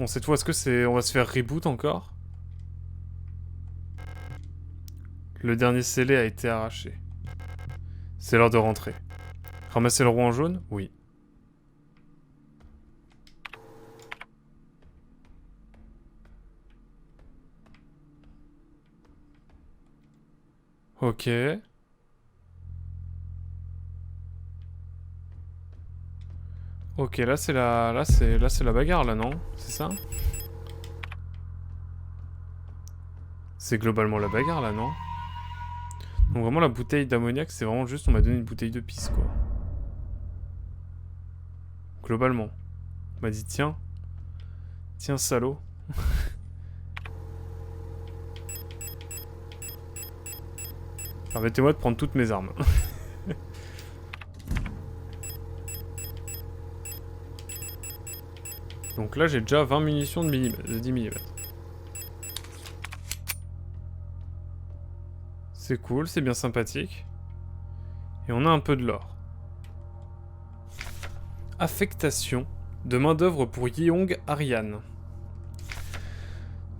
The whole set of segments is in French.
Bon, cette fois, est-ce que c'est... On va se faire reboot encore? Le dernier scellé a été arraché. C'est l'heure de rentrer. Ramasser le roi en jaune? Oui. Ok. Ok, là c'est la... Là c'est la bagarre, là, non? C'est ça? C'est globalement la bagarre, là, non? Donc vraiment, la bouteille d'ammoniac, c'est vraiment juste... On m'a donné une bouteille de pisse, quoi. Globalement. On m'a dit, tiens. Tiens, salaud. Permettez-moi de prendre toutes mes armes. Donc là, j'ai déjà 20 munitions de 10 mm. C'est cool, c'est bien sympathique. Et on a un peu de l'or. Affectation de main-d'œuvre pour Yeong Ariane.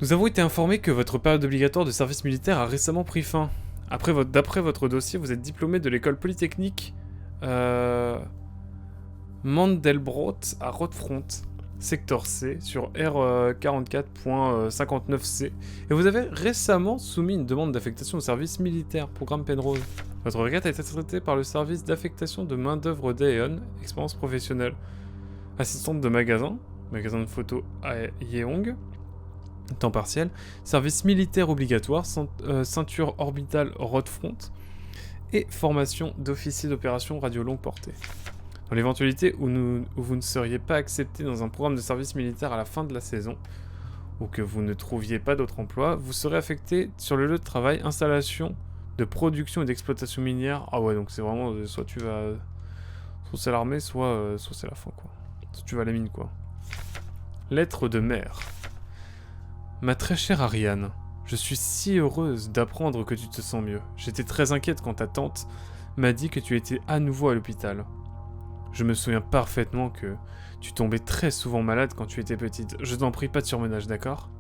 Nous avons été informés que votre période obligatoire de service militaire a récemment pris fin. D'après votre dossier, vous êtes diplômé de l'école polytechnique Mandelbrot à Rottefront, secteur C, sur R44.59C. Et vous avez récemment soumis une demande d'affectation au service militaire, programme Penrose. Votre requête a été traitée par le service d'affectation de main-d'œuvre d'Aeon, expérience professionnelle. Assistante de magasin de photos à Yeong, temps partiel, service militaire obligatoire, ceinture orbitale Rottefront, et formation d'officier d'opération radio longue portée. Dans l'éventualité où vous ne seriez pas accepté dans un programme de service militaire à la fin de la saison, ou que vous ne trouviez pas d'autre emploi, vous serez affecté sur le lieu de travail, installation de production et d'exploitation minière. Ah ouais, donc c'est vraiment, soit tu vas... Soit c'est l'armée, soit c'est la fin, quoi. Soit tu vas à la mine, quoi. Lettre de mère. Ma très chère Ariane, je suis si heureuse d'apprendre que tu te sens mieux. J'étais très inquiète quand ta tante m'a dit que tu étais à nouveau à l'hôpital. Je me souviens parfaitement que tu tombais très souvent malade quand tu étais petite. Je t'en prie, pas de surmenage, d'accord?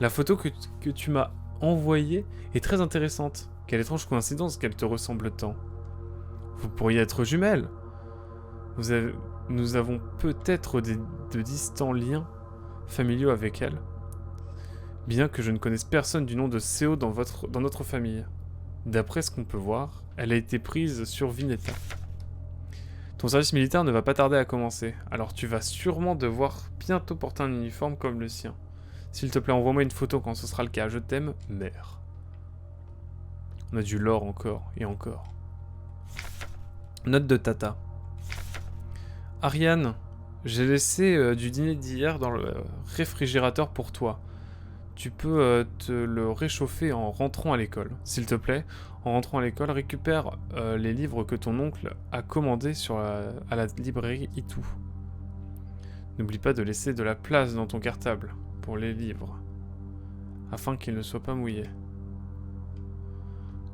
La photo que tu m'as envoyée est très intéressante. Quelle étrange coïncidence qu'elle te ressemble tant. Vous pourriez être jumelles. Nous avons peut-être de distants liens familiaux avec elle. Bien que je ne connaisse personne du nom de Seo dans notre famille. D'après ce qu'on peut voir, elle a été prise sur Vineta. Ton service militaire ne va pas tarder à commencer, alors tu vas sûrement devoir bientôt porter un uniforme comme le sien. S'il te plaît, envoie-moi une photo quand ce sera le cas. Je t'aime, mère. On a du lore encore et encore. Note de Tata. Ariane, j'ai laissé du dîner d'hier dans le réfrigérateur pour toi. Tu peux te le réchauffer en rentrant à l'école. S'il te plaît, en rentrant à l'école, récupère les livres que ton oncle a commandés à la librairie Itou. N'oublie pas de laisser de la place dans ton cartable pour les livres, afin qu'ils ne soient pas mouillés. De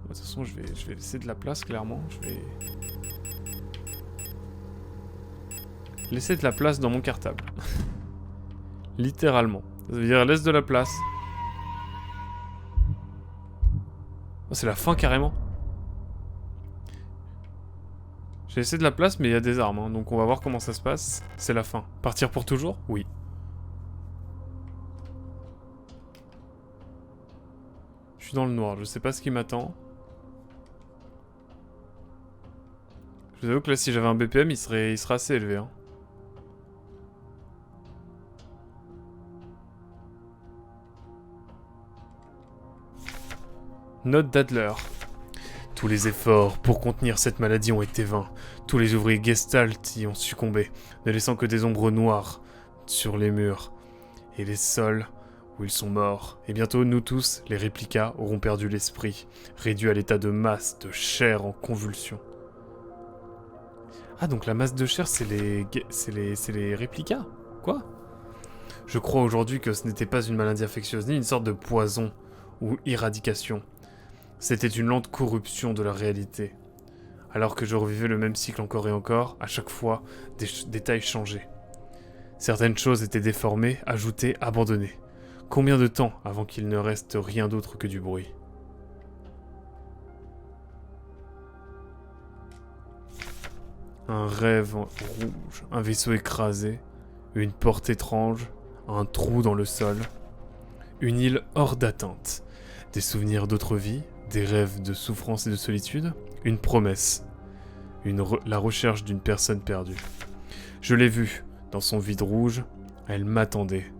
toute façon, je vais laisser de la place, clairement. Je vais laisser de la place dans mon cartable. Littéralement. Ça veut dire laisse de la place. Oh, c'est la fin carrément. J'ai laissé de la place, mais il y a des armes, hein, donc on va voir comment ça se passe. C'est la fin. Partir pour toujours? Oui. Je suis dans le noir, je sais pas ce qui m'attend. Je vous avoue que là, si j'avais un BPM, il serait assez élevé. Hein. Note d'Adler. Tous les efforts pour contenir cette maladie ont été vains. Tous les ouvriers Gestalt y ont succombé, ne laissant que des ombres noires sur les murs et les sols où ils sont morts. Et bientôt, nous tous, les réplicas, auront perdu l'esprit, réduits à l'état de masse de chair en convulsion. Ah, donc la masse de chair, c'est les réplicas? Quoi? Je crois aujourd'hui que ce n'était pas une maladie infectieuse, ni une sorte de poison ou éradication. C'était une lente corruption de la réalité. Alors que je revivais le même cycle encore et encore, à chaque fois, des détails changeaient. Certaines choses étaient déformées, ajoutées, abandonnées. Combien de temps avant qu'il ne reste rien d'autre que du bruit? Un rêve rouge, un vaisseau écrasé, une porte étrange, un trou dans le sol, une île hors d'atteinte, des souvenirs d'autres vies, des rêves de souffrance et de solitude, une promesse, la recherche d'une personne perdue. Je l'ai vue, dans son vide rouge, elle m'attendait.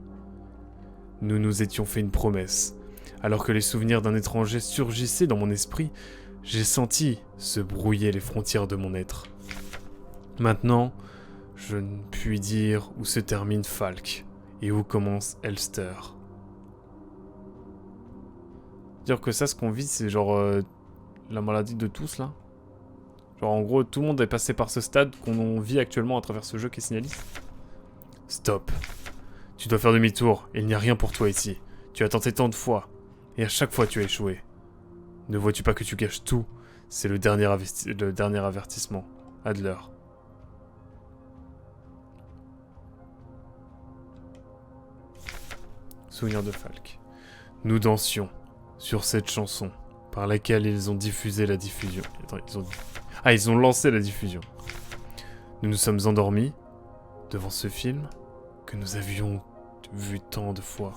Nous nous étions fait une promesse. Alors que les souvenirs d'un étranger surgissaient dans mon esprit, j'ai senti se brouiller les frontières de mon être. Maintenant, je ne puis dire où se termine Falk et où commence Elster. Dire que ça, ce qu'on vit, c'est genre la maladie de tous, là. Genre, en gros, tout le monde est passé par ce stade qu'on vit actuellement à travers ce jeu qui est signaliste. Stop. Tu dois faire demi-tour, il n'y a rien pour toi ici. Tu as tenté tant de fois, et à chaque fois tu as échoué. Ne vois-tu pas que tu caches tout? C'est le dernier avertissement. Adler. Souvenir de Falk. Nous dansions sur cette chanson, par laquelle ils ont diffusé la diffusion. Attends, ils ont lancé la diffusion. Nous nous sommes endormis devant ce film que nous avions vu tant de fois.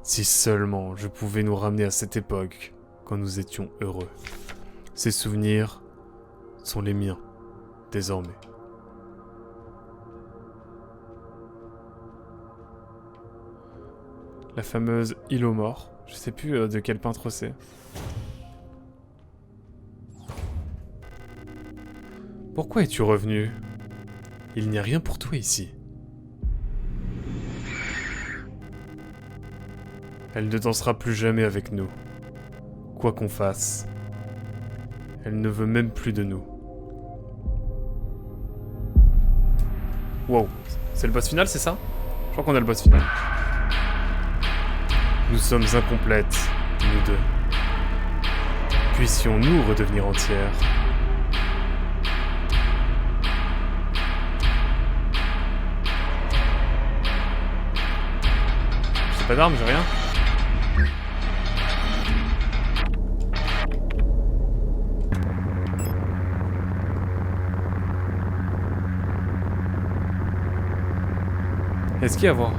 Si seulement je pouvais nous ramener à cette époque quand nous étions heureux. Ces souvenirs sont les miens, désormais. La fameuse île aux morts. Je sais plus de quel peintre c'est. Pourquoi es-tu revenu? Il n'y a rien pour toi ici. Elle ne dansera plus jamais avec nous. Quoi qu'on fasse, elle ne veut même plus de nous. Wow, c'est le boss final, c'est ça? Je crois qu'on a le boss final. Nous sommes incomplètes, nous deux. Puissions-nous redevenir entières? J'ai pas d'armes, j'ai rien. Est-ce qu'il y a à voir?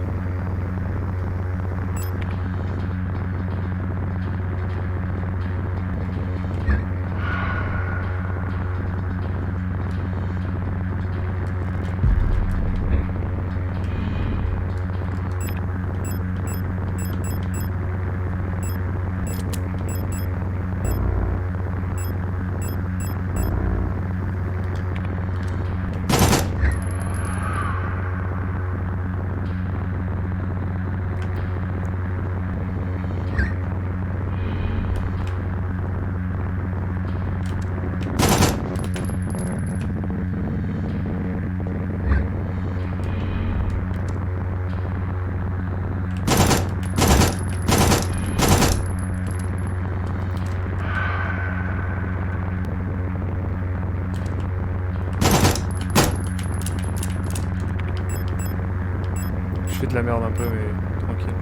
Je fais de la merde un peu, mais tranquille.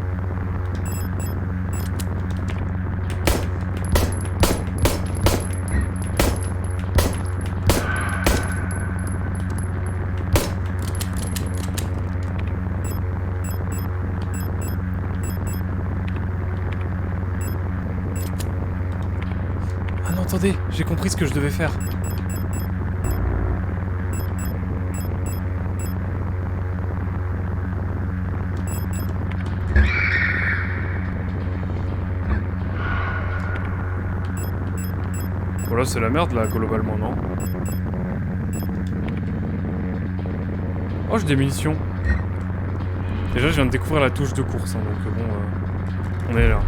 Ah non, attendez, j'ai compris ce que je devais faire. Voilà, c'est la merde là, globalement, non? Oh, j'ai des munitions. Déjà, je viens de découvrir la touche de course, hein, donc bon, on est là.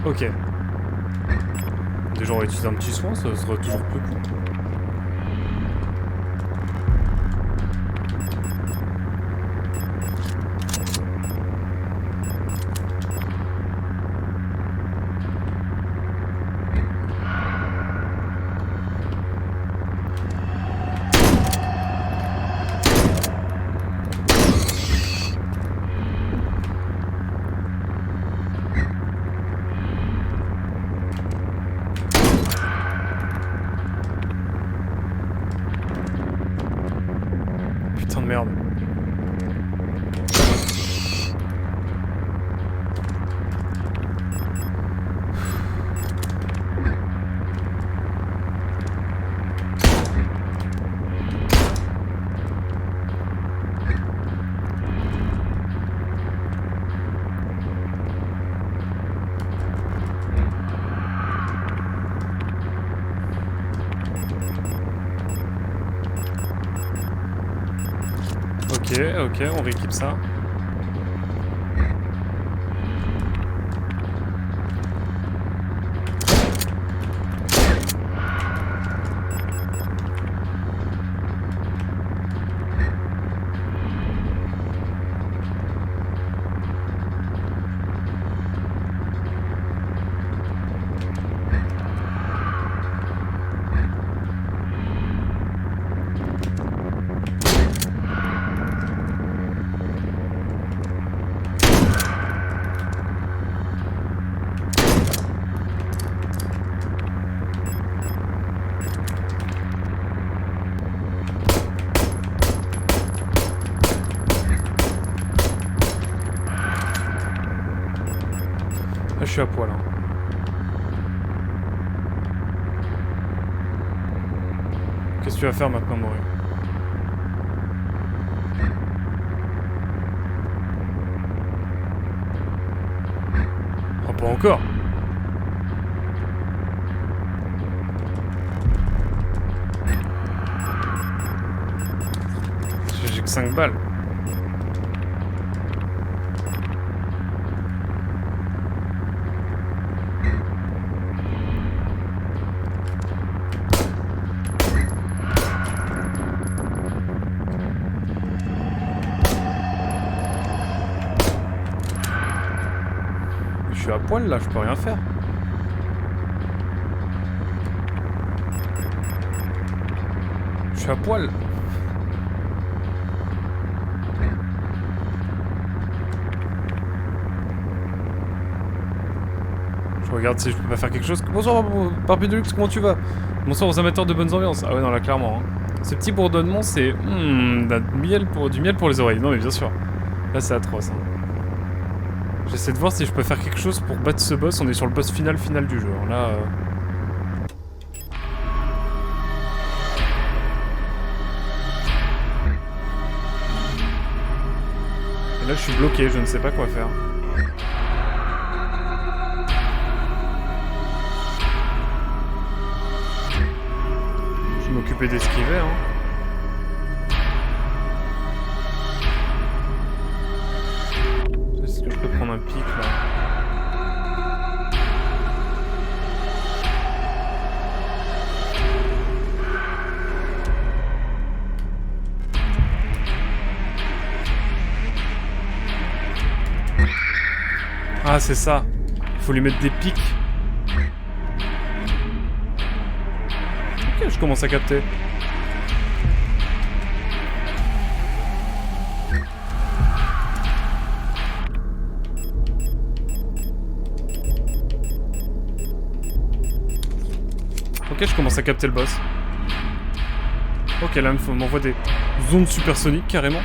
Ok. Déjà, on va utiliser un petit soin, ça sera toujours plus cool. ok, on rééquipe ça. Là, je suis à poil. Hein. Qu'est-ce que tu vas faire maintenant, Maury? Oh, pas encore. J'ai que 5 balles. Je suis à poil là, je peux rien faire. Je suis à poil. Je regarde si je peux pas faire quelque chose. Bonsoir Barbie Deluxe, comment tu vas? Bonsoir aux amateurs de bonnes ambiances. Ah ouais non là clairement. Hein. Ce petit bourdonnement c'est du miel pour les oreilles. Non mais bien sûr. Là c'est atroce. Hein. J'essaie de voir si je peux faire quelque chose pour battre ce boss. On est sur le boss final du jeu. Alors là. Et là je suis bloqué, je ne sais pas quoi faire. Je vais m'occuper d'esquiver. Hein. Est-ce que je peux prendre un pic là? Ah c'est ça. Faut lui mettre des pics. Ok, je commence à capter. Ok, je commence à capter le boss. Ok, là, il m'envoie des ondes supersoniques, carrément.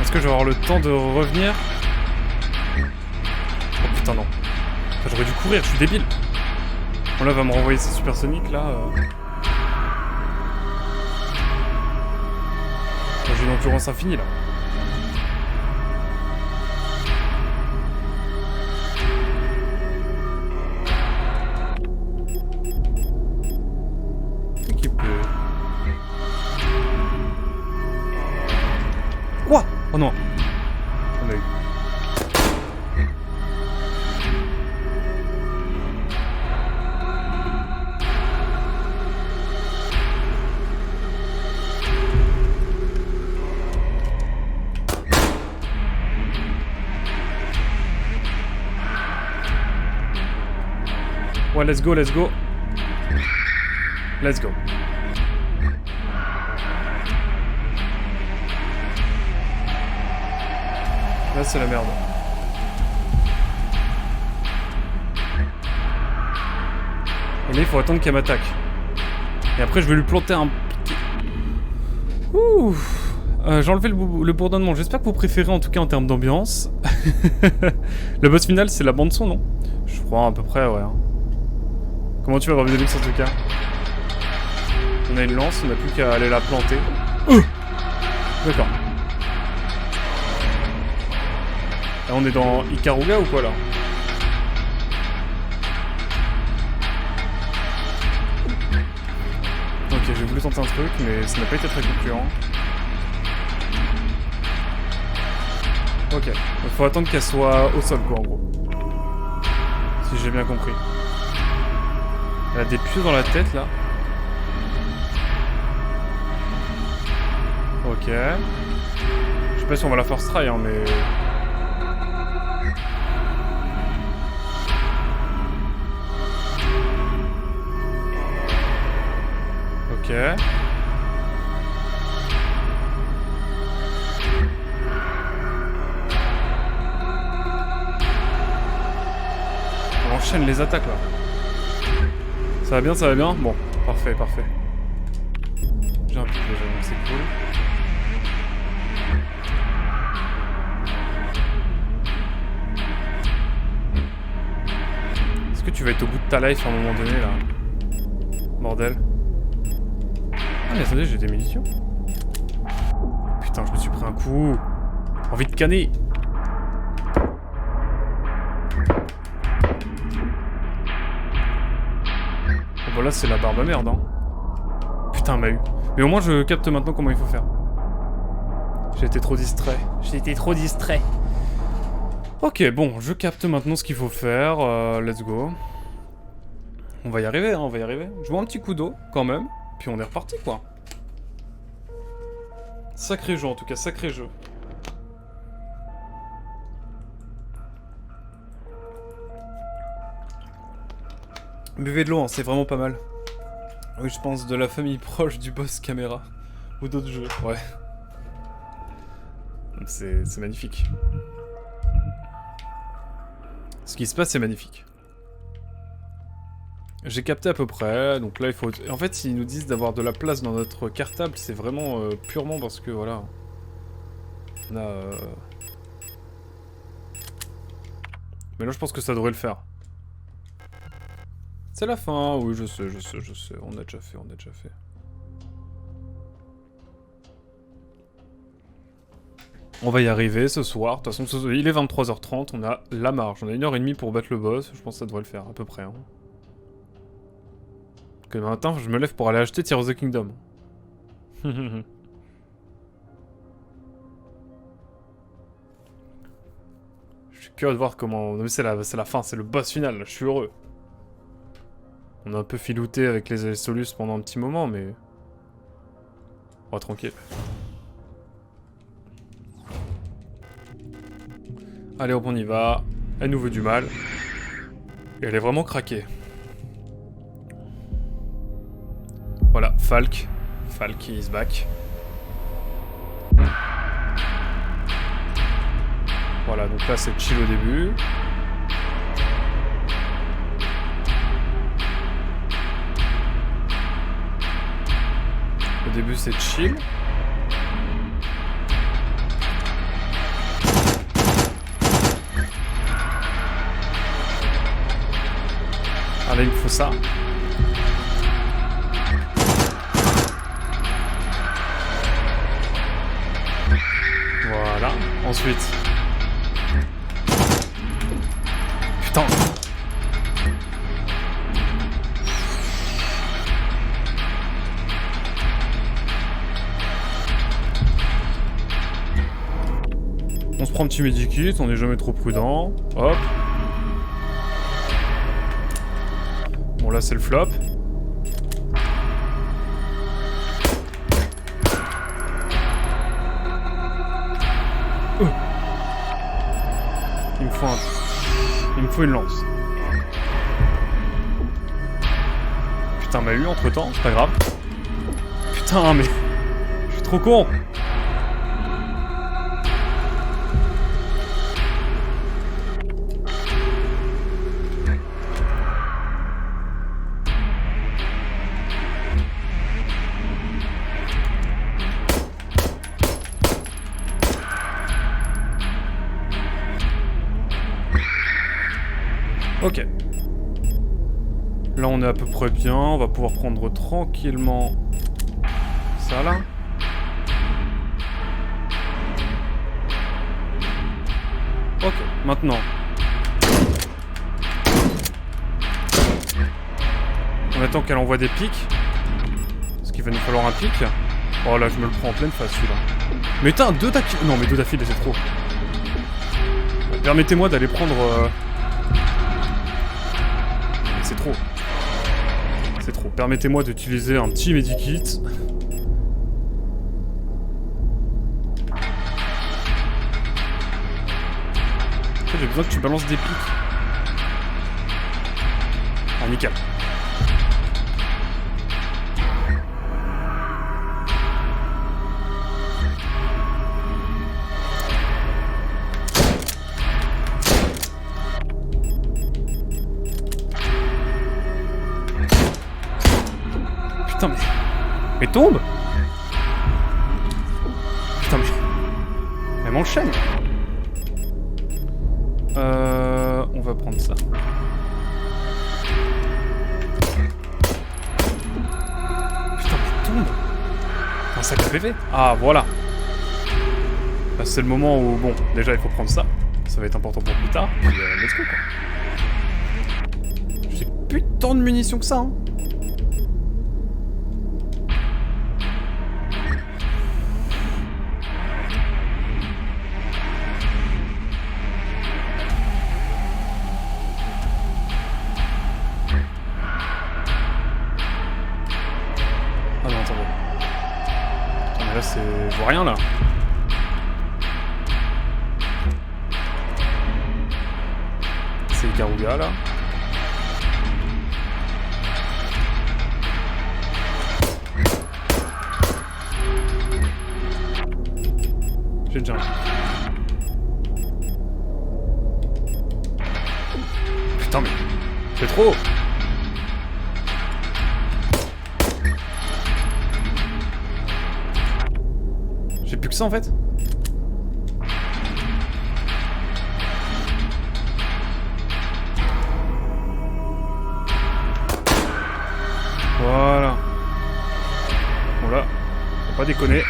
Est-ce que je vais avoir le temps de revenir? Oh putain non. Enfin, j'aurais dû courir, je suis débile. Bon là, va me renvoyer ces supersoniques là. J'ai une endurance infinie là. Qui peut... Quoi? Oh non. On a eu. Ouais, let's go, let's go. Let's go. Là, c'est la merde. Et là, il faut attendre qu'elle m'attaque. Et après, je vais lui planter un... Ouh. J'ai enlevé le bourdonnement. J'espère que vous préférez, en tout cas, en termes d'ambiance. Le boss final, c'est la bande-son, non? Je crois, à peu près, ouais. Comment tu vas revenir de luxe en tout cas? On a une lance, on n'a plus qu'à aller la planter. D'accord. Là on est dans Ikaruga ou quoi là? Ok, j'ai voulu tenter un truc, mais ça n'a pas été très concluant. Ok, il faut attendre qu'elle soit au sol quoi en gros. Si j'ai bien compris. Elle a des pieux dans la tête là. Ok. Je sais pas si on va la first try hein, mais... Ok. On enchaîne les attaques là. Ça va bien, ça va bien? Bon, parfait, parfait. J'ai un pic déjà, donc c'est cool. Est-ce que tu vas être au bout de ta life à un moment donné là? Bordel. Ah mais attendez, j'ai des munitions. Putain, je me suis pris un coup. Envie de canner. Bon bah là c'est la barbe à merde hein. Putain, m'a eu. Mais au moins je capte maintenant comment il faut faire. J'ai été trop distrait. J'ai été trop distrait. Ok, bon, je capte maintenant ce qu'il faut faire. Let's go. On va y arriver, hein, on va y arriver. Je vois un petit coup d'eau, quand même. Puis on est reparti, quoi. Sacré jeu, en tout cas, sacré jeu. Buvez de l'eau, hein, c'est vraiment pas mal. Oui, je pense de la famille proche du boss caméra. Ou d'autres jeux, ouais. C'est magnifique. Ce qui se passe, c'est magnifique. J'ai capté à peu près, donc là il faut... En fait, s'ils nous disent d'avoir de la place dans notre cartable, c'est vraiment purement parce que, voilà... On a... Mais là, je pense que ça devrait le faire. C'est la fin, oui, je sais, on a déjà fait, On va y arriver ce soir, de toute façon, il est 23h30, on a la marge, on a 1h30 pour battre le boss, je pense que ça devrait le faire, à peu près. Hein. Que le matin, je me lève pour aller acheter Tears of the Kingdom. Je suis curieux de voir comment... Non mais c'est la fin, c'est le boss final, là. Je suis heureux. On a un peu filouté avec les Solus pendant un petit moment, mais... On va tranquille. Allez hop, on y va. Elle nous veut du mal. Et elle est vraiment craquée. Voilà, Falk. Falk is back. Voilà, donc là c'est chill au début. Au début c'est chill. Ah là il me faut ça. Voilà, ensuite. Putain. On se prend un petit medikit, on n'est jamais trop prudent. Hop. Bon là c'est le flop. Il me faut une lance. Putain, m'a eu entre temps, c'est pas grave. Putain, mais... Je suis trop con. Ok. Là, on est à peu près bien. On va pouvoir prendre tranquillement ça, là. Ok, maintenant. On attend qu'elle envoie des pics. Parce qu'il va nous falloir un pic. Oh là, je me le prends en pleine face, celui-là. Mais putain, 2 d'affilée. Non, mais 2 d'affilée, c'est trop. Permettez-moi d'aller prendre... C'est trop. C'est trop. Permettez-moi d'utiliser un petit medikit. En fait, j'ai besoin que tu balances des pics. Ah, nickel. Putain, mais tombe. Putain, mais... Elle m'enchaîne. On va prendre ça. Putain, mais tombe. Un sac à PV. Ah, voilà. Là, c'est le moment où, bon, déjà, il faut prendre ça. Ça va être important pour plus tard. Puis, let's go, quoi. J'ai plus tant de munitions que ça, hein. Je vois rien là. C'est le Garouga là. J'ai déjà un. Putain mais... C'est trop. J'ai plus que ça en fait. Voilà. Bon là, faut pas déconner.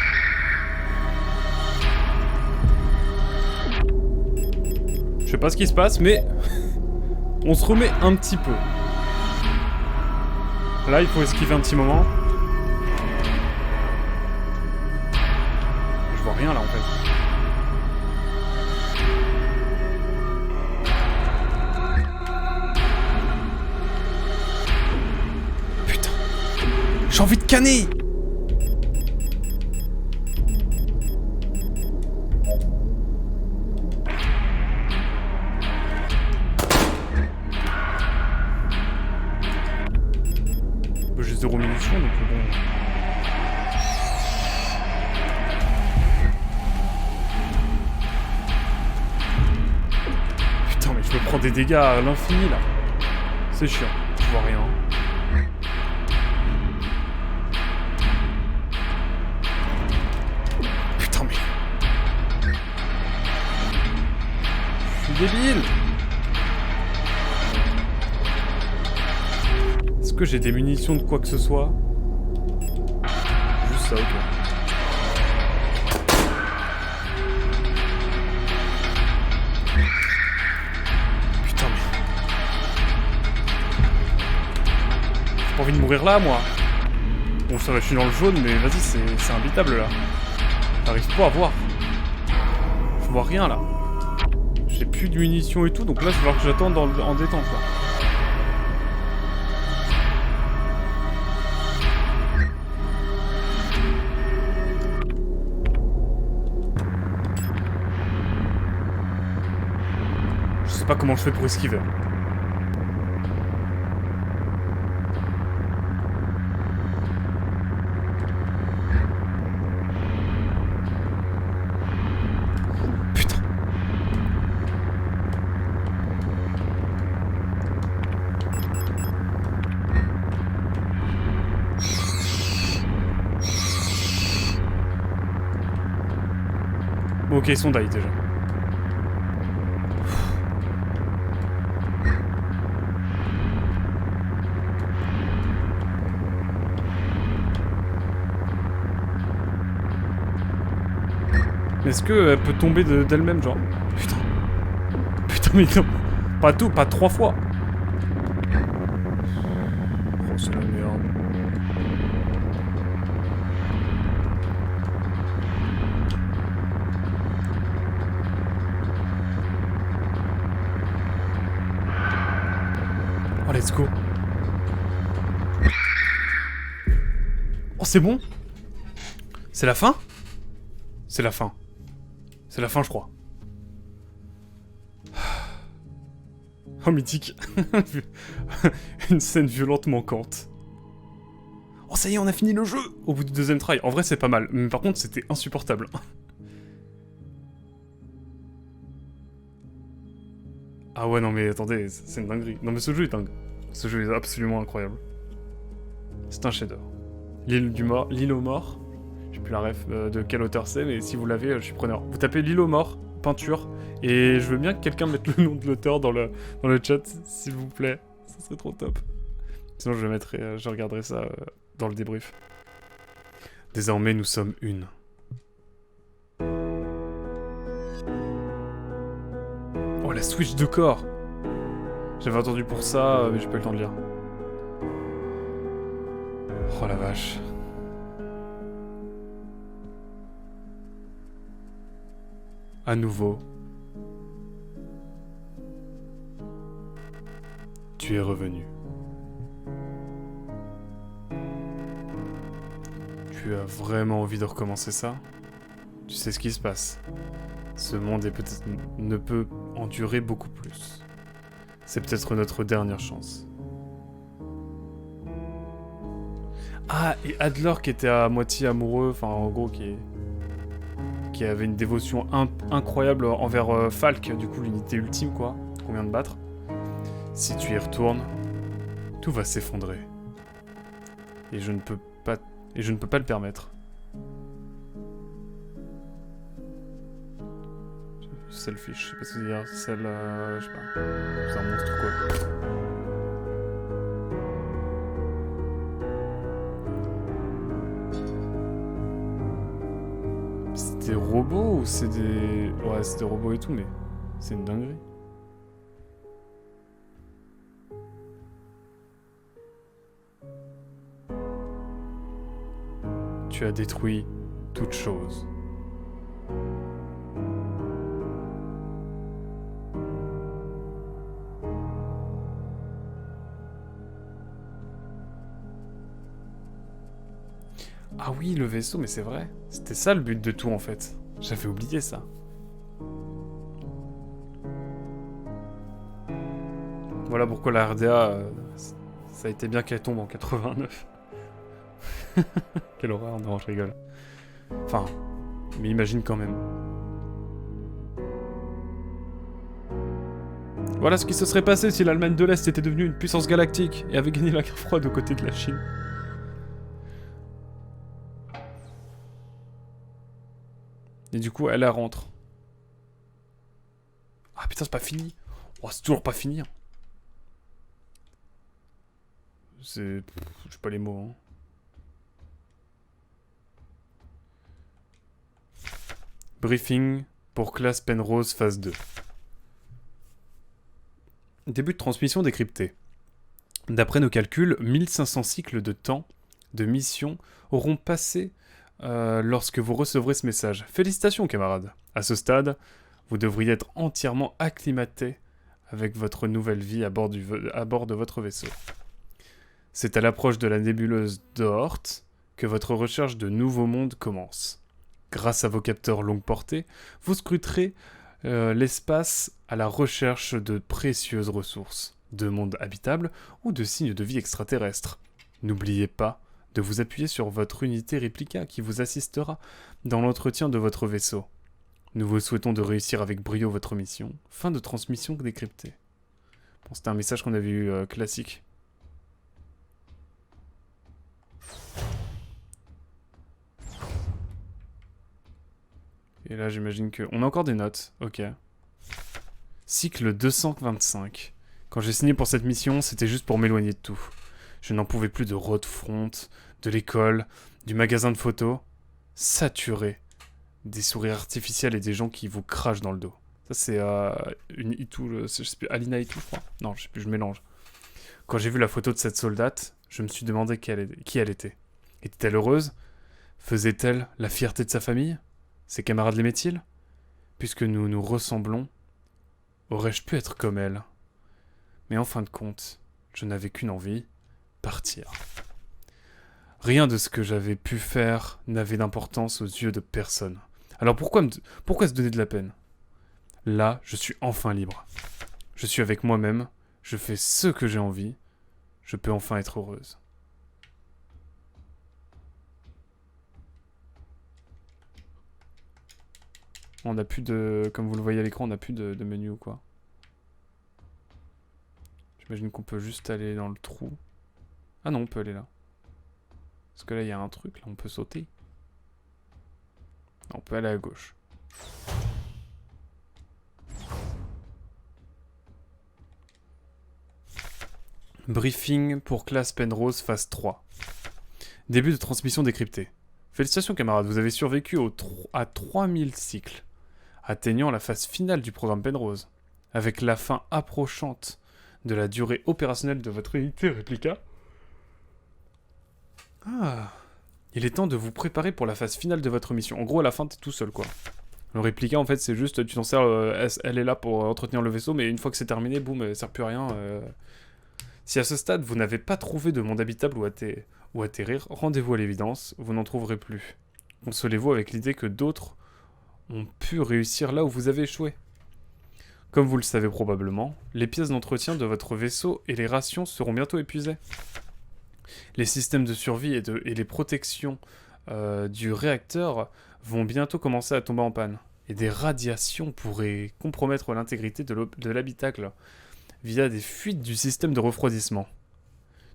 Je sais pas ce qui se passe, mais on se remet un petit peu. Là, il faut esquiver un petit moment. Je vois rien là en fait. Putain. J'ai envie de canner. J'ai 0 munitions donc bon. Putain mais je me prends des dégâts à l'infini là. C'est chiant, je vois rien. Putain mais... Je suis débile. Est-ce que j'ai des munitions de quoi que ce soit? Juste ça, ok. Putain mais... J'ai pas envie de mourir là, moi. Bon, ça va, je suis dans le jaune, mais vas-y, c'est imbitable là. J'arrive pas à voir. Je vois rien là. J'ai plus de munitions et tout, donc là, il va falloir que j'attende en détente là. Je sais pas comment je fais pour esquiver. Putain. Bon, ok, ils sont die déjà. Mais est-ce qu'elle peut tomber d'elle-même, genre? Putain. Putain, mais non. Pas tout, pas 3 fois. Oh, c'est la merde. Oh, let's go. Oh, c'est bon? C'est la fin? C'est la fin. C'est la fin, je crois. Oh, mythique. Une scène violente manquante. Oh, ça y est, on a fini le jeu! Au bout du deuxième try. En vrai, c'est pas mal. Mais par contre, c'était insupportable. Ah ouais, non mais attendez, c'est une dinguerie. Non mais ce jeu est dingue. Ce jeu est absolument incroyable. C'est un chef-d'œuvre. L'île aux morts. Je sais plus la ref de quel auteur c'est, mais si vous l'avez, je suis preneur. Vous tapez l'île aux morts, peinture, et je veux bien que quelqu'un mette le nom de l'auteur dans le chat, s'il vous plaît. Ça serait trop top. Sinon je mettrai, je regarderai ça dans le débrief. Désormais nous sommes une. Oh la switch de corps. J'avais attendu pour ça, mais j'ai pas eu le temps de lire. Oh la vache. À nouveau. Tu es revenu. Tu as vraiment envie de recommencer ça? Tu sais ce qui se passe. Ce monde est peut-être ne peut endurer beaucoup plus. C'est peut-être notre dernière chance. Ah, et Adler qui était à moitié amoureux, enfin en gros qui avait une dévotion incroyable envers Falk, du coup l'unité ultime quoi, qu'on vient de battre. Si tu y retournes, tout va s'effondrer. Et je ne peux pas le permettre. Selfish, je sais pas ce que c'est dire, je sais pas, c'est un monstre quoi. C'est des robots ou c'est des... Ouais, c'est des robots et tout, mais c'est une dinguerie. Tu as détruit toute chose. Ah oui, le vaisseau, mais c'est vrai. C'était ça le but de tout, en fait. J'avais oublié ça. Voilà pourquoi la RDA, ça a été bien qu'elle tombe en 89. Quelle horreur, non, je rigole. Enfin, mais imagine quand même. Voilà ce qui se serait passé si l'Allemagne de l'Est était devenue une puissance galactique et avait gagné la guerre froide aux côtés de la Chine. Et du coup, elle rentre. Ah putain, c'est pas fini. Oh, c'est toujours pas fini. C'est... Je sais pas les mots, hein. Briefing pour classe Penrose phase 2. Début de transmission décrypté. D'après nos calculs, 1500 cycles de temps de mission auront passé lorsque vous recevrez ce message. Félicitations camarades. À ce stade, vous devriez être entièrement acclimaté avec votre nouvelle vie à bord de votre vaisseau. C'est à l'approche de la nébuleuse d'Oort que votre recherche de nouveaux mondes commence. Grâce à vos capteurs longue portée, vous scruterez l'espace à la recherche de précieuses ressources, de mondes habitables ou de signes de vie extraterrestres. N'oubliez pas de vous appuyer sur votre unité réplica qui vous assistera dans l'entretien de votre vaisseau. Nous vous souhaitons de réussir avec brio votre mission. Fin de transmission décryptée. Bon, c'était un message qu'on avait eu classique. Et là, j'imagine que... On a encore des notes, ok. Cycle 225. Quand j'ai signé pour cette mission, c'était juste pour m'éloigner de tout. Je n'en pouvais plus de road front, de l'école, du magasin de photos. Saturé des sourires artificiels et des gens qui vous crachent dans le dos. Ça, c'est une Itou, je sais plus, Alina Itou, je crois. Non, je sais plus, je mélange. Quand j'ai vu la photo de cette soldate, je me suis demandé qui elle était. Était-elle heureuse? Faisait-elle la fierté de sa famille? Ses camarades l'aimaient-ils? Puisque nous nous ressemblons, aurais-je pu être comme elle? Mais en fin de compte, je n'avais qu'une envie, partir. Rien de ce que j'avais pu faire n'avait d'importance aux yeux de personne. Alors pourquoi se donner de la peine? Là, je suis enfin libre. Je suis avec moi-même, je fais ce que j'ai envie, je peux enfin être heureuse. On n'a plus de... Comme vous le voyez à l'écran, on n'a plus de menu ou quoi. J'imagine qu'on peut juste aller dans le trou. Ah non, on peut aller là. Parce que là, il y a un truc, là, on peut sauter. Non, on peut aller à gauche. Briefing pour classe Penrose phase 3. Début de transmission décryptée. Félicitations camarades, vous avez survécu à 3000 cycles, atteignant la phase finale du programme Penrose. Avec la fin approchante de la durée opérationnelle de votre unité Réplica. Ah, il est temps de vous préparer pour la phase finale de votre mission. En gros, à la fin, t'es tout seul, quoi. Le réplica, en fait, c'est juste, tu t'en sers, elle est là pour entretenir le vaisseau, mais une fois que c'est terminé, boum, elle sert plus à rien. Si à ce stade, vous n'avez pas trouvé de monde habitable ou atterrir, rendez-vous à l'évidence, vous n'en trouverez plus. Consolez-vous avec l'idée que d'autres ont pu réussir là où vous avez échoué. Comme vous le savez probablement, les pièces d'entretien de votre vaisseau et les rations seront bientôt épuisées. Les systèmes de survie et les protections du réacteur vont bientôt commencer à tomber en panne. Et des radiations pourraient compromettre l'intégrité de l'habitacle via des fuites du système de refroidissement.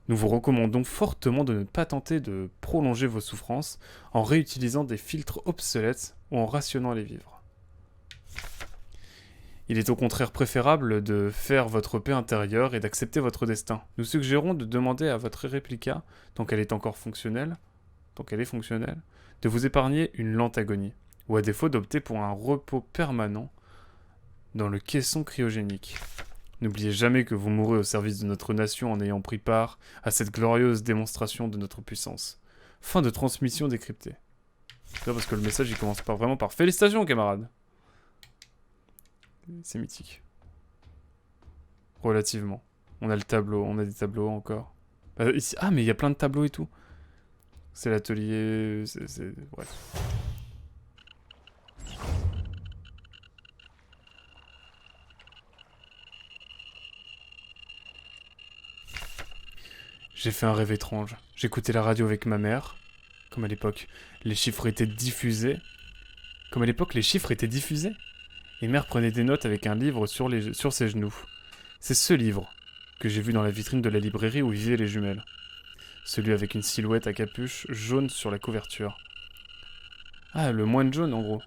Nous vous recommandons fortement de ne pas tenter de prolonger vos souffrances en réutilisant des filtres obsolètes ou en rationnant les vivres. Il est au contraire préférable de faire votre paix intérieure et d'accepter votre destin. Nous suggérons de demander à votre réplica, tant qu'elle est fonctionnelle, de vous épargner une lente agonie, ou à défaut d'opter pour un repos permanent dans le caisson cryogénique. N'oubliez jamais que vous mourrez au service de notre nation en ayant pris part à cette glorieuse démonstration de notre puissance. Fin de transmission décryptée. C'est parce que le message il commence vraiment par félicitations camarades. C'est mythique. Relativement. On a le tableau, on a des tableaux encore. Ici... Ah mais il y a plein de tableaux et tout. C'est l'atelier... Bref. J'ai fait un rêve étrange. J'écoutais la radio avec ma mère. Comme à l'époque, les chiffres étaient diffusés. Et mère prenait des notes avec un livre sur ses genoux. C'est ce livre que j'ai vu dans la vitrine de la librairie où vivaient les jumelles. Celui avec une silhouette à capuche jaune sur la couverture. Ah, le moine jaune en gros.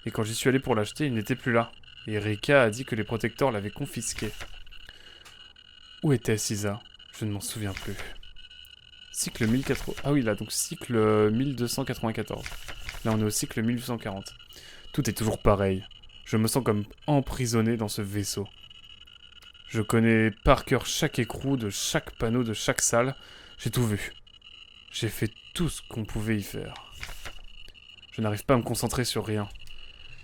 Et quand j'y suis allé pour l'acheter, il n'était plus là. Et Rika a dit que les protecteurs l'avaient confisqué. Où était Sisa? Je ne m'en souviens plus. Cycle 1080... Ah oui, là, donc cycle 1294. Là, on est au cycle 1840. Tout est toujours pareil. Je me sens comme emprisonné dans ce vaisseau. Je connais par cœur chaque écrou de chaque panneau de chaque salle. J'ai tout vu. J'ai fait tout ce qu'on pouvait y faire. Je n'arrive pas à me concentrer sur rien.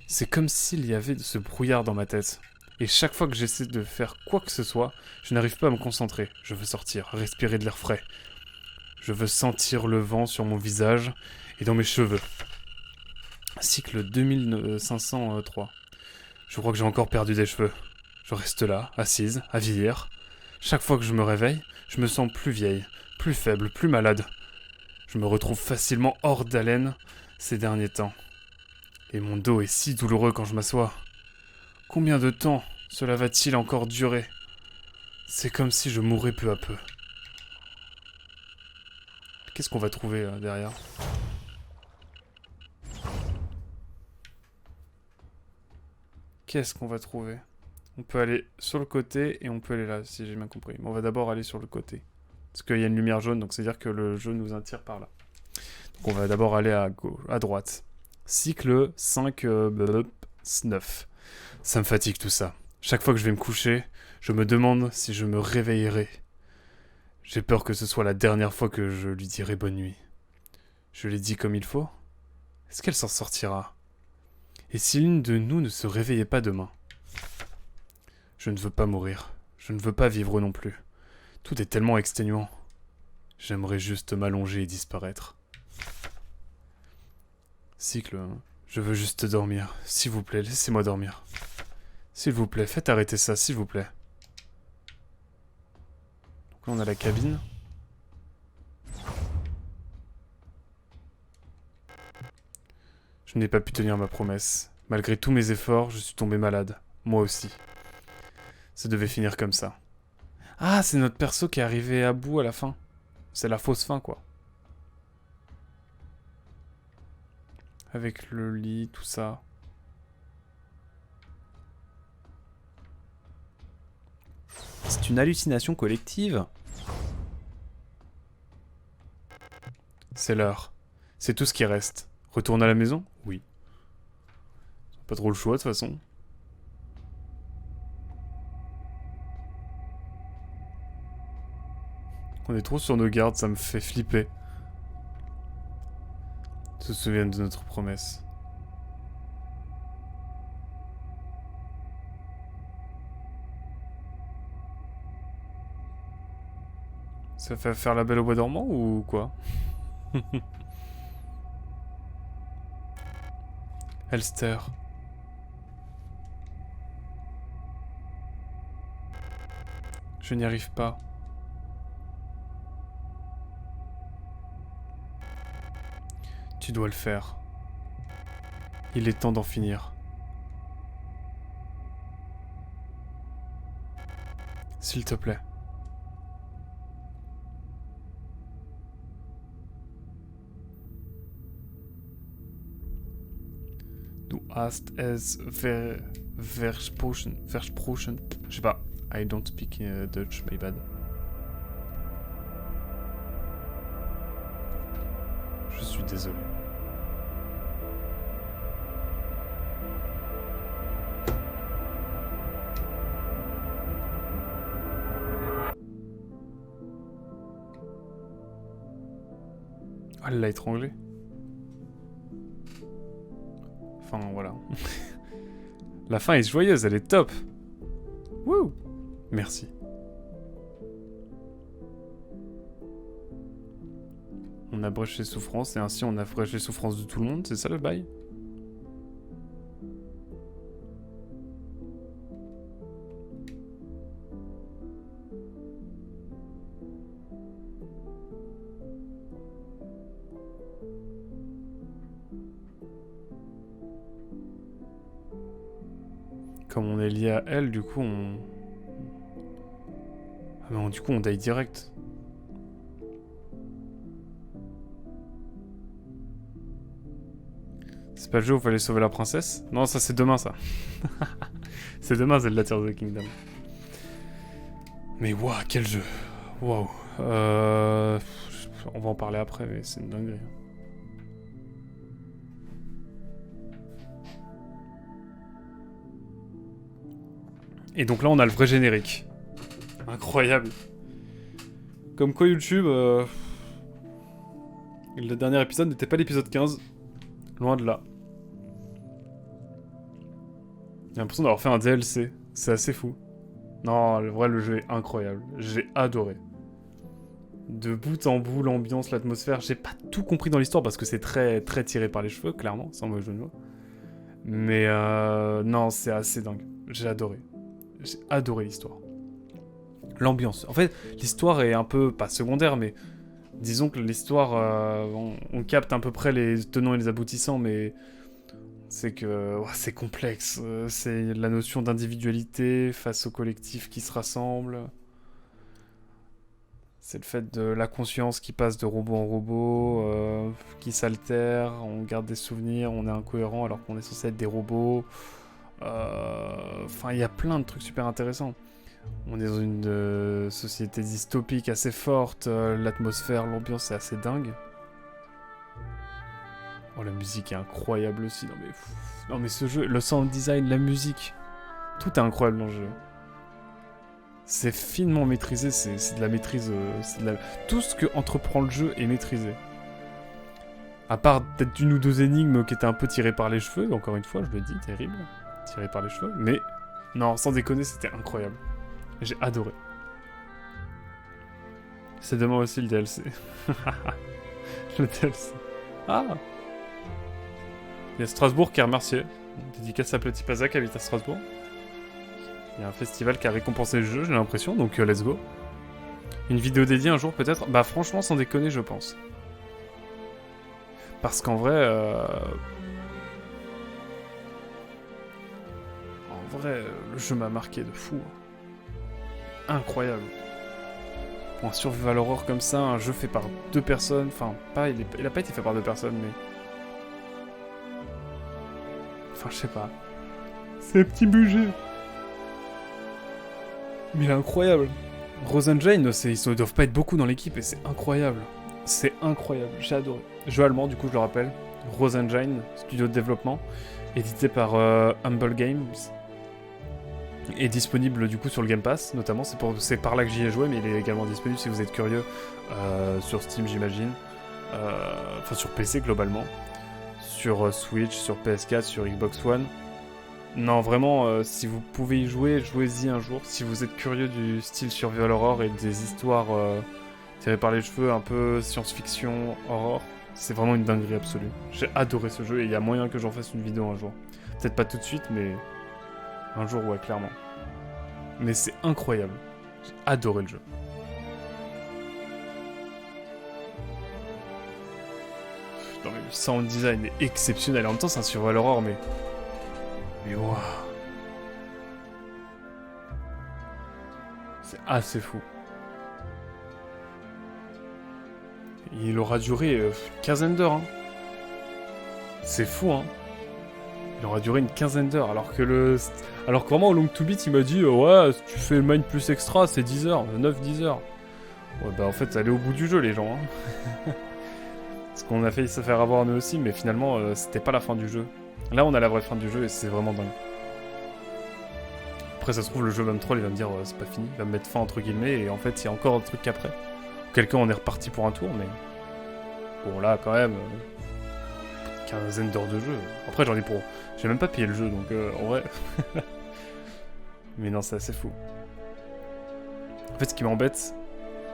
C'est comme s'il y avait de ce brouillard dans ma tête. Et chaque fois que j'essaie de faire quoi que ce soit, je n'arrive pas à me concentrer. Je veux sortir, respirer de l'air frais. Je veux sentir le vent sur mon visage et dans mes cheveux. Cycle 2503. Je crois que j'ai encore perdu des cheveux. Je reste là, assise, à vieillir. Chaque fois que je me réveille, je me sens plus vieille, plus faible, plus malade. Je me retrouve facilement hors d'haleine ces derniers temps. Et mon dos est si douloureux quand je m'assois. Combien de temps cela va-t-il encore durer? C'est comme si je mourais peu à peu. Qu'est-ce qu'on va trouver derrière? Qu'est-ce qu'on va trouver? On peut aller sur le côté et on peut aller là, si j'ai bien compris. Mais on va d'abord aller sur le côté. Parce qu'il y a une lumière jaune, donc c'est-à-dire que le jeu nous attire par là. Donc on va d'abord aller à droite. Cycle 5, 9. Ça me fatigue tout ça. Chaque fois que je vais me coucher, je me demande si je me réveillerai. J'ai peur que ce soit la dernière fois que je lui dirai bonne nuit. Je l'ai dit comme il faut? Est-ce qu'elle s'en sortira? Et si l'une de nous ne se réveillait pas demain? Je ne veux pas mourir. Je ne veux pas vivre non plus. Tout est tellement exténuant. J'aimerais juste m'allonger et disparaître. Cycle, je veux juste dormir. S'il vous plaît, laissez-moi dormir. S'il vous plaît, faites arrêter ça, s'il vous plaît. Donc là, on a la cabine. Je n'ai pas pu tenir ma promesse. Malgré tous mes efforts, je suis tombé malade. Moi aussi. Ça devait finir comme ça. Ah, c'est notre perso qui est arrivé à bout à la fin. C'est la fausse fin, quoi. Avec le lit, tout ça. C'est une hallucination collective. C'est l'heure. C'est tout ce qui reste. Retourne à la maison? Oui. Pas trop le choix, de toute façon. On est trop sur nos gardes, ça me fait flipper. Se souviennent de notre promesse. Ça fait faire la belle au bois dormant ou quoi? Elster. Je n'y arrive pas. Tu dois le faire. Il est temps d'en finir. S'il te plaît. Du hast es versprochen. Je sais pas. I don't speak Dutch, my bad. Je suis désolé. Ah, elle l'a étranglé. Enfin, voilà. La fin est joyeuse, elle est top. Wouh! Merci. On abrège les souffrances et ainsi on abrège les souffrances de tout le monde, c'est ça le bail? Comme on est lié à elle, du coup on... Ah mais du coup on die direct. C'est pas le jeu où il fallait sauver la princesse? Non, ça c'est demain ça. C'est demain Zelda Tears of the Kingdom. Mais waouh, quel jeu. Waouh. On va en parler après, mais c'est une dinguerie. Et donc là on a le vrai générique. Incroyable. Comme quoi YouTube... Le dernier épisode n'était pas l'épisode 15. Loin de là. J'ai l'impression d'avoir fait un DLC. C'est assez fou. Non, le vrai, le jeu est incroyable. J'ai adoré. De bout en bout, l'ambiance, l'atmosphère. J'ai pas tout compris dans l'histoire parce que c'est très, très tiré par les cheveux, clairement, sans mauvais jeu de mots. Mais non, c'est assez dingue. J'ai adoré. J'ai adoré l'histoire. L'ambiance. En fait, l'histoire est un peu, pas secondaire, mais disons que l'histoire, on capte à peu près les tenants et les aboutissants, mais c'est que c'est complexe. C'est la notion d'individualité face au collectif qui se rassemble. C'est le fait de la conscience qui passe de robot en robot, qui s'altère, on garde des souvenirs, on est incohérent alors qu'on est censé être des robots. Enfin, il y a plein de trucs super intéressants. On est dans une société dystopique assez forte, l'atmosphère, l'ambiance est assez dingue. Oh, la musique est incroyable aussi. Non mais ce jeu, le sound design, la musique, tout est incroyable dans le jeu. C'est finement maîtrisé, c'est de la maîtrise. Tout ce que entreprend le jeu est maîtrisé. À part peut-être une ou deux énigmes qui étaient un peu tirées par les cheveux, encore une fois, je le dis, terrible. Tirées par les cheveux, mais non, sans déconner, c'était incroyable. J'ai adoré. C'est demain aussi le DLC. Le DLC. Ah! Il y a Strasbourg qui a remercié. Dédicace à Petit Paza qui habite à Strasbourg. Il y a un festival qui a récompensé le jeu, j'ai l'impression, donc let's go. Une vidéo dédiée un jour peut-être? Bah franchement, sans déconner, je pense. Parce qu'en vrai... le jeu m'a marqué de fou. Incroyable. Pour un survival horror comme ça, un jeu fait par deux personnes... Enfin, pas, il a pas été fait par deux personnes, mais... Enfin, je sais pas. C'est un petit budget. Mais il est incroyable. Rose Engine, ils doivent pas être beaucoup dans l'équipe et c'est incroyable. C'est incroyable, j'ai adoré. Jeu allemand, du coup, je le rappelle. Rose Engine, studio de développement, édité par Humble Games. Et disponible du coup sur le Game Pass, notamment. C'est par là que j'y ai joué, mais il est également disponible si vous êtes curieux sur Steam, j'imagine. Enfin, sur PC globalement. Sur Switch, sur PS4, sur Xbox One. Non, vraiment, si vous pouvez y jouer, jouez-y un jour. Si vous êtes curieux du style survival horror et des histoires tirées par les cheveux, un peu science-fiction, horror, c'est vraiment une dinguerie absolue. J'ai adoré ce jeu et il y a moyen que j'en fasse une vidéo un jour. Peut-être pas tout de suite, mais un jour, ouais, clairement. Mais c'est incroyable. J'ai adoré le jeu. Non mais le sound design est exceptionnel. En même temps, c'est un survival horror, mais... Mais waouh. C'est assez fou. Il aura duré une quinzaine d'heures. Hein. C'est fou, hein. Il aura duré une quinzaine d'heures, alors que vraiment, au Long to Beat, il m'a dit ouais, si tu fais le mine plus extra, c'est 10 heures, 9-10 heures. Ouais, bah en fait, allez au bout du jeu, les gens. Hein. Parce qu'on a failli se faire avoir nous aussi, mais finalement, c'était pas la fin du jeu. Là, on a la vraie fin du jeu et c'est vraiment dingue. Après, ça se trouve, le jeu va me troll, il va me dire c'est pas fini, il va me mettre fin entre guillemets, et en fait, il y a encore un truc qu'après. Quelqu'un, on est reparti pour un tour, mais. Bon, là, quand même. Quinzaine d'heures de jeu. Après, j'en ai pour. J'ai même pas payé le jeu, donc en vrai. Mais non, c'est assez fou. En fait, ce qui m'embête,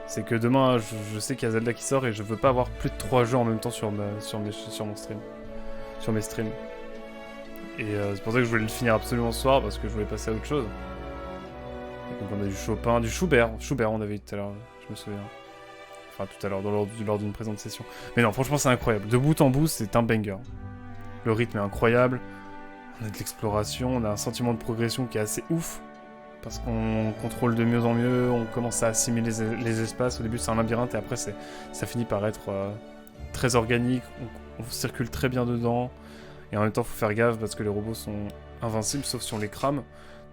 c'est que demain, je sais qu'il y a Zelda qui sort et je veux pas avoir plus de 3 jeux en même temps sur mon stream. Sur mes streams. Et c'est pour ça que je voulais le finir absolument ce soir, parce que je voulais passer à autre chose. Donc on a du Chopin, du Schubert. Schubert, on avait eu tout à l'heure, je me souviens. Enfin, tout à l'heure, lors d'une présente session. Mais non, franchement, c'est incroyable. De bout en bout, c'est un banger. Le rythme est incroyable. On a de l'exploration, on a un sentiment de progression qui est assez ouf. Parce qu'on contrôle de mieux en mieux, on commence à assimiler les espaces. Au début, c'est un labyrinthe et après, ça finit par être très organique. On circule très bien dedans. Et en même temps, il faut faire gaffe parce que les robots sont invincibles, sauf si on les crame.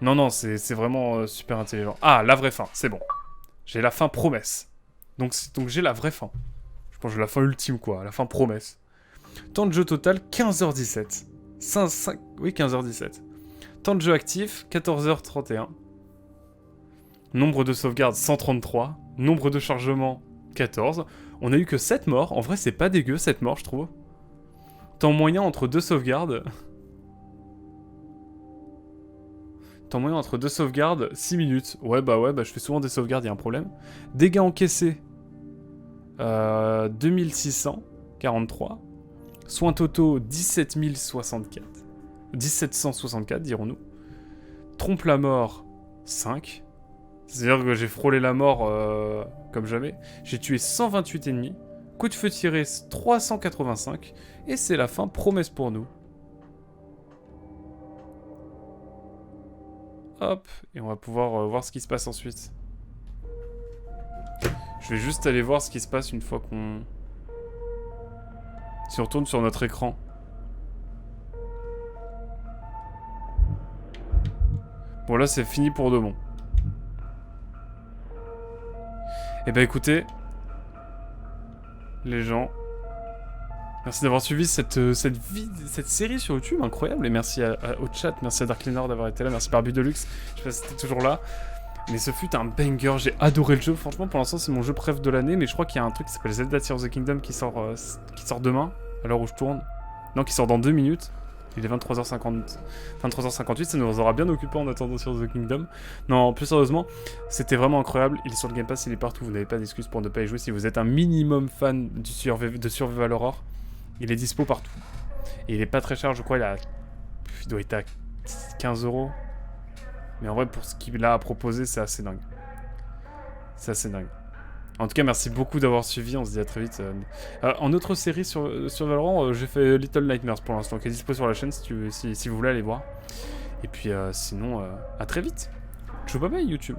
Non, c'est vraiment super intelligent. Ah, la vraie fin, c'est bon. J'ai la fin promesse. Donc j'ai la vraie fin. Je pense que j'ai la fin ultime, quoi. La fin promesse. Temps de jeu total, 15h17. 15h17. Temps de jeu actif, 14h31. Nombre de sauvegardes, 133. Nombre de chargements, 14. On a eu que 7 morts. En vrai, c'est pas dégueu, 7 morts, je trouve. Temps moyen entre 2 sauvegardes. Temps moyen entre 2 sauvegardes, 6 minutes. Ouais, bah je fais souvent des sauvegardes, il y a un problème. Dégâts encaissés, 2643. Soins totaux, 1764, dirons-nous. Trompe la mort, 5. C'est-à-dire que j'ai frôlé la mort comme jamais. J'ai tué 128 ennemis. Coup de feu tiré, 385. Et c'est la fin, promesse pour nous. Hop, et on va pouvoir voir ce qui se passe ensuite. Je vais juste aller voir ce qui se passe une fois qu'on... Si on retourne sur notre écran. Bon, là, c'est fini pour de bon. Eh ben, écoutez... Les gens... Merci d'avoir suivi cette série sur YouTube, incroyable. Et merci au chat, merci à Darklinor d'avoir été là, merci Barbu Deluxe, je sais pas si t'es toujours là. Mais ce fut un banger, j'ai adoré le jeu. Franchement, pour l'instant, c'est mon jeu préf de l'année. Mais je crois qu'il y a un truc qui s'appelle Zelda Tears of the Kingdom qui sort demain, à l'heure où je tourne. Non, qui sort dans 2 minutes. Il est 23h58, ça nous aura bien occupé en attendant Tears of the Kingdom. Non, plus sérieusement, c'était vraiment incroyable. Il est sur le Game Pass, il est partout. Vous n'avez pas d'excuses pour ne pas y jouer si vous êtes un minimum fan de Survival Horror. Il est dispo partout. Et il est pas très cher, je crois. Il doit être à 15 €. Mais en vrai, pour ce qu'il a à proposer, c'est assez dingue. C'est assez dingue. En tout cas, merci beaucoup d'avoir suivi. On se dit à très vite. En autre série sur Valorant, j'ai fait Little Nightmares pour l'instant, qui est dispo sur la chaîne si vous voulez aller voir. Et puis sinon, à très vite. Ciao, bye bye YouTube.